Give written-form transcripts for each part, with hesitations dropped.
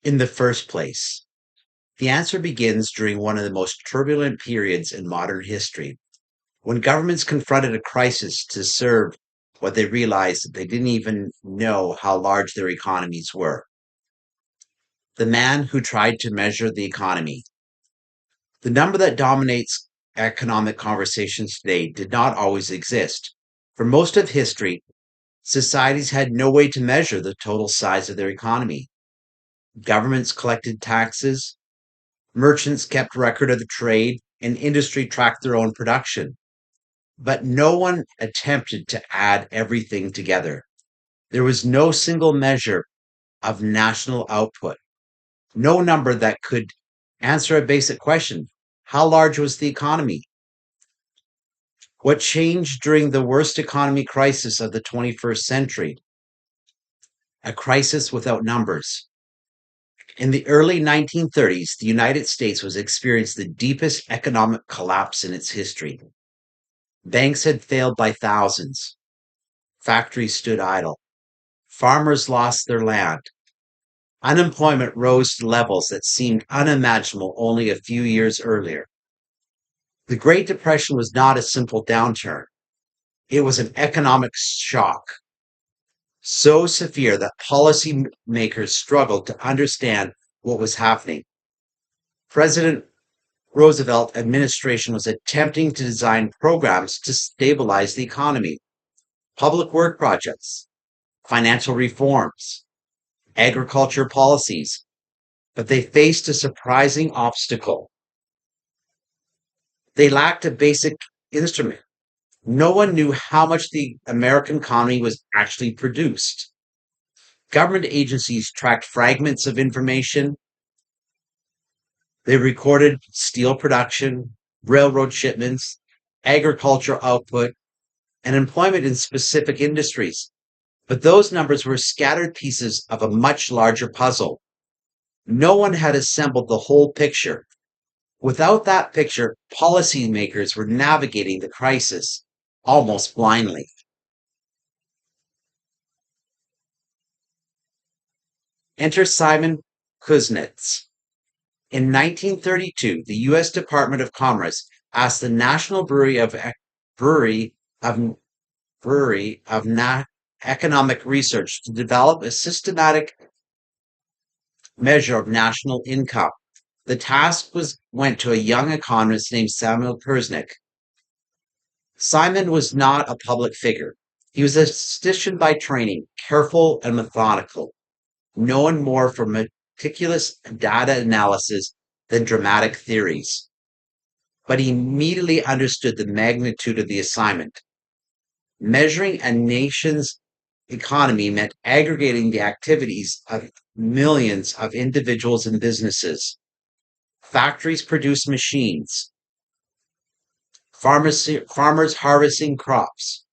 in the first place? The answer begins during one of the most turbulent periods in modern history, when governments confronted a crisis to serve what they realized that they didn't even know how large their economies were. The man who tried to measure the economy. The number that dominates economic conversations today did not always exist. For most of history, societies had no way to measure the total size of their economy. Governments collected taxes, merchants kept record of the trade, and industry tracked their own production. But no one attempted to add everything together. There was no single measure of national output, no number that could answer a basic question. How large was the economy? What changed during the worst economy crisis of the 21st century? A crisis without numbers. In the early 1930s, the United States was experiencing the deepest economic collapse in its history. Banks had failed by thousands. Factories stood idle. Farmers lost their land. Unemployment rose to levels that seemed unimaginable only a few years earlier. The Great Depression was not a simple downturn. It was an economic shock so severe that policymakers struggled to understand what was happening. President Roosevelt administration was attempting to design programs to stabilize the economy, public work projects, financial reforms, agriculture policies, but they faced a surprising obstacle. They lacked a basic instrument. No one knew how much the American economy was actually produced. Government agencies tracked fragments of information. They recorded steel production, railroad shipments, agricultural output, and employment in specific industries. But those numbers were scattered pieces of a much larger puzzle. No one had assembled the whole picture. Without that picture, policymakers were navigating the crisis almost blindly. Enter Simon Kuznets. In 1932, the U.S. Department of Commerce asked the National Brewery of, Brewery of Economic Research to develop a systematic measure of national income. The task went to a young economist named Simon Kuznets. Simon was not a public figure. He was a statistician by training, careful and methodical, known more for meticulous data analysis than dramatic theories. But he immediately understood the magnitude of the assignment. Measuring a nation's economy meant aggregating the activities of millions of individuals and businesses. Factories produce machines, farmers harvesting crops,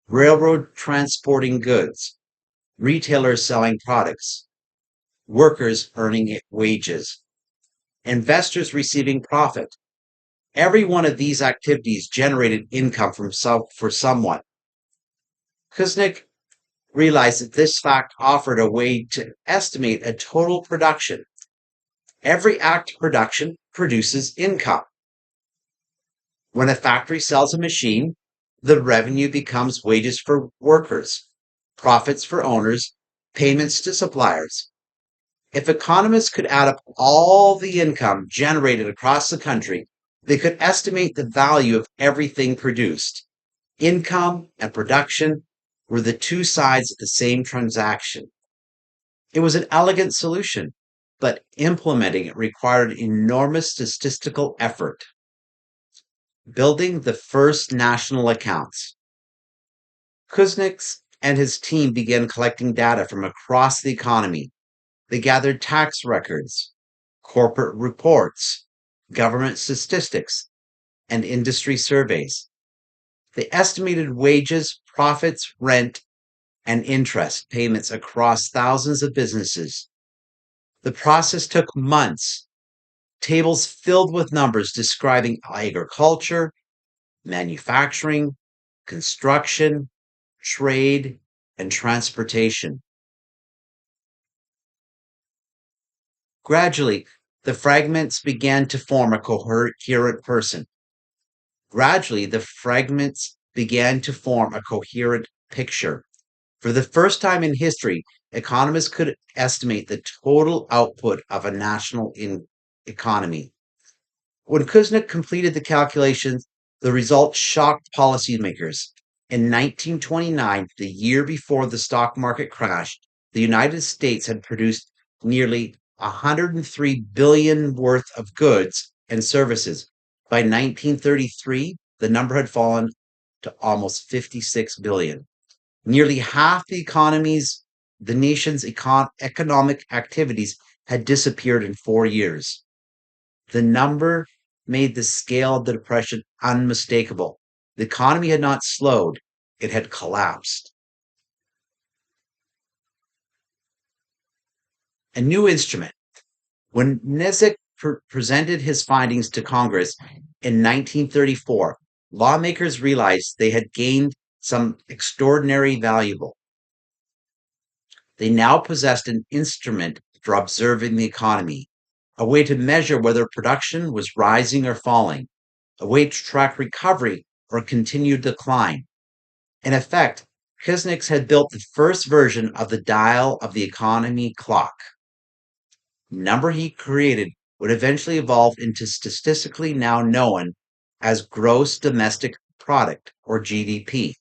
railroad transporting goods, retailers selling products, workers earning wages, investors receiving profit. Every one of these activities generated income for someone. Kuznets realized that this fact offered a way to estimate a total production. Every act of production produces income. When a factory sells a machine, the revenue becomes wages for workers, profits for owners, payments to suppliers. If economists could add up all the income generated across the country, they could estimate the value of everything produced. Income and production were the two sides of the same transaction. It was an elegant solution, but implementing it required enormous statistical effort. Building the first national accounts. Kuznets and his team began collecting data from across the economy. They gathered tax records, corporate reports, government statistics, and industry surveys. They estimated wages, profits, rent, and interest payments across thousands of businesses. The process took months. Tables filled with numbers describing agriculture, manufacturing, construction, trade, and transportation. Gradually, the fragments began to form a coherent person. Gradually, the fragments began to form a coherent picture. For the first time in history, economists could estimate the total output of a economy. When Kuznets completed the calculations, the results shocked policymakers. In 1929, the year before the stock market crashed, the United States had produced nearly 103 billion worth of goods and services. By 1933, the number had fallen to almost 56 billion. Nearly half the nation's economic activities had disappeared in 4 years. The number made the scale of the depression unmistakable. The economy had not slowed, it had collapsed. A new instrument. When Nezek presented his findings to Congress in 1934, lawmakers realized they had gained some extraordinary valuable. They now possessed an instrument for observing the economy, a way to measure whether production was rising or falling, a way to track recovery or continued decline. In effect, Kuznets had built the first version of the dial of the economy clock. The number he created would eventually evolve into statistically now known as gross domestic product or GDP.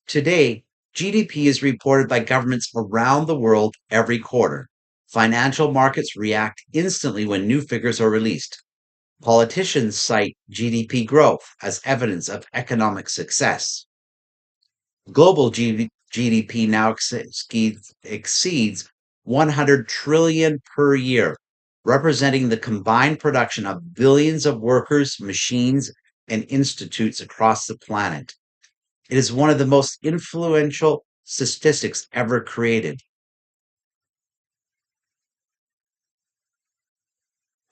Today, GDP is reported by governments around the world every quarter. Financial markets react instantly when new figures are released. Politicians cite GDP growth as evidence of economic success. Global GDP now exceeds 100 trillion per year, representing the combined production of billions of workers, machines, and institutes across the planet. It is one of the most influential statistics ever created.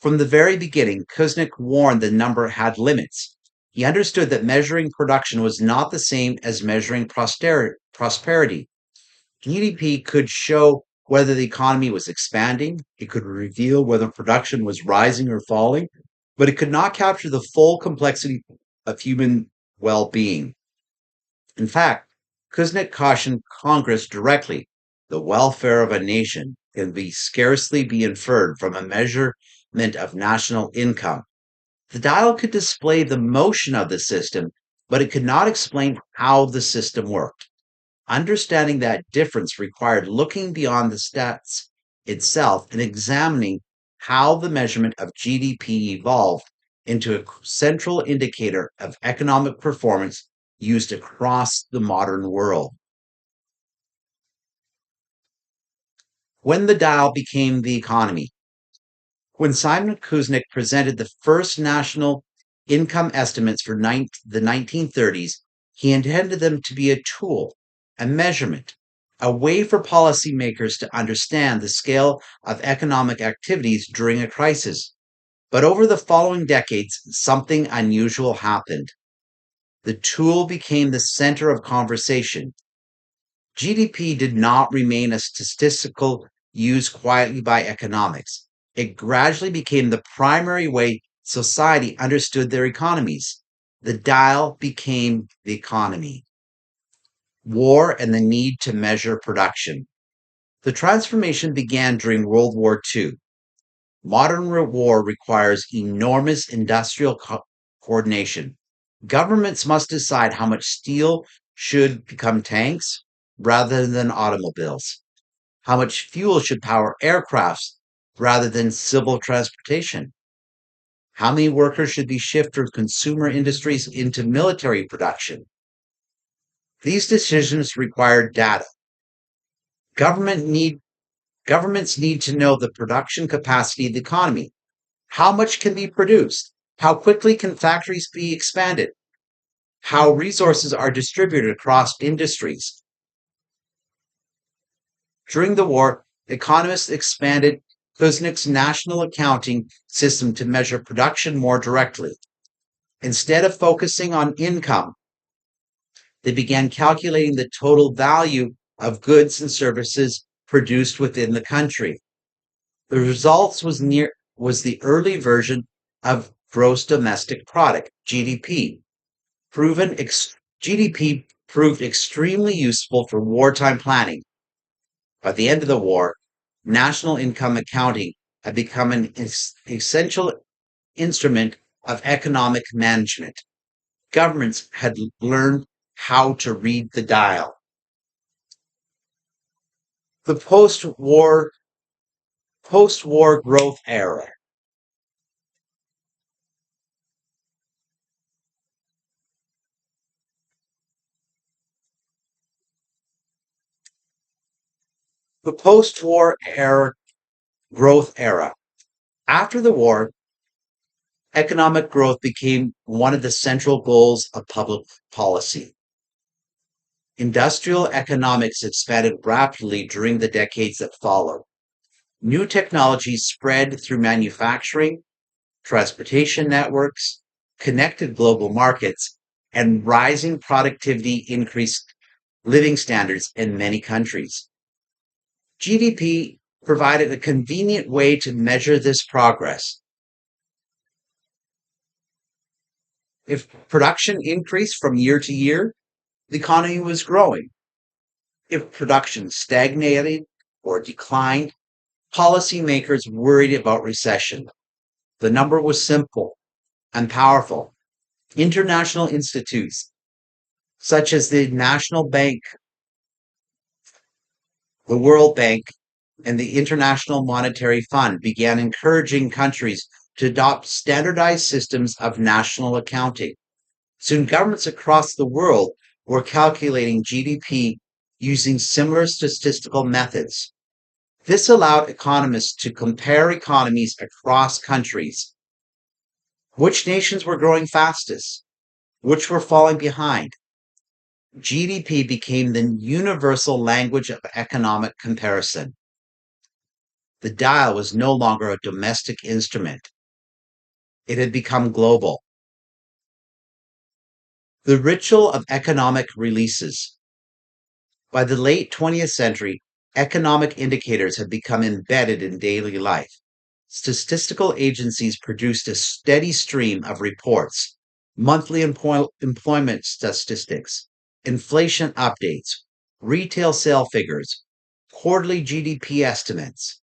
From the very beginning, Kuznets warned the number had limits. He understood that measuring production was not the same as measuring prosperity. GDP could show whether the economy was expanding, it could reveal whether production was rising or falling, but it could not capture the full complexity of human well being. In fact, Kuznets cautioned Congress directly the welfare of a nation can be scarcely be inferred from a measurement of national income. The dial could display the motion of the system, but it could not explain how the system worked. Understanding that difference required looking beyond the stats itself and examining how the measurement of GDP evolved into a central indicator of economic performance used across the modern world. When the dial became the economy. When Simon Kuznets presented the first national income estimates for the 1930s, he intended them to be a tool, a measurement, a way for policymakers to understand the scale of economic activities during a crisis. But over the following decades, something unusual happened. The tool became the center of conversation. GDP did not remain a statistical used quietly by economics. It gradually became the primary way society understood their economies. The dial became the economy. War and the need to measure production. The transformation began during World War II. Modern war requires enormous industrial coordination. Governments must decide how much steel should become tanks rather than automobiles, how much fuel should power aircrafts rather than civil transportation, how many workers should be shifted from consumer industries into military production. These decisions require data. Government need, Governments need to know the production capacity of the economy. How much can be produced? How quickly can factories be expanded? How resources are distributed across industries. During the war, economists expanded Kuznets' national accounting system to measure production more directly. Instead of focusing on income, they began calculating the total value of goods and services produced within the country. The results was the early version of gross domestic product, GDP. GDP proved extremely useful for wartime planning. By the end of the war, national income accounting had become an essential instrument of economic management. Governments had learned how to read the dial. The post-war growth era. The post-war era growth era. After the war, economic growth became one of the central goals of public policy. Industrial economics expanded rapidly during the decades that followed. New technologies spread through manufacturing, transportation networks, connected global markets, and rising productivity increased living standards in many countries. GDP provided a convenient way to measure this progress. If production increased from year to year, the economy was growing. If production stagnated or declined, policymakers worried about recession. The number was simple and powerful. International institutes, such as the National Bank, the World Bank, and the International Monetary Fund, began encouraging countries to adopt standardized systems of national accounting. Soon, governments across the world were calculating GDP using similar statistical methods. This allowed economists to compare economies across countries. Which nations were growing fastest? Which were falling behind? GDP became the universal language of economic comparison. The dial was no longer a domestic instrument. It had become global. The ritual of economic releases. By the late 20th century, economic indicators had become embedded in daily life. Statistical agencies produced a steady stream of reports, monthly employment statistics, inflation updates, retail sale figures, quarterly GDP estimates.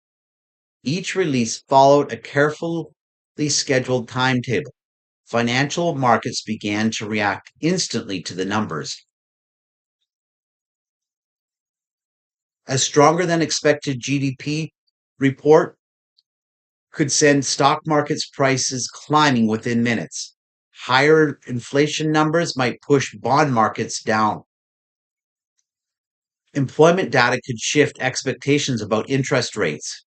Each release followed a carefully scheduled timetable. Financial markets began to react instantly to the numbers. A stronger than expected GDP report could send stock markets prices climbing within minutes. Higher inflation numbers might push bond markets down. Employment data could shift expectations about interest rates.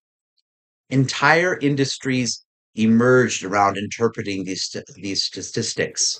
Entire industries emerged around interpreting these statistics.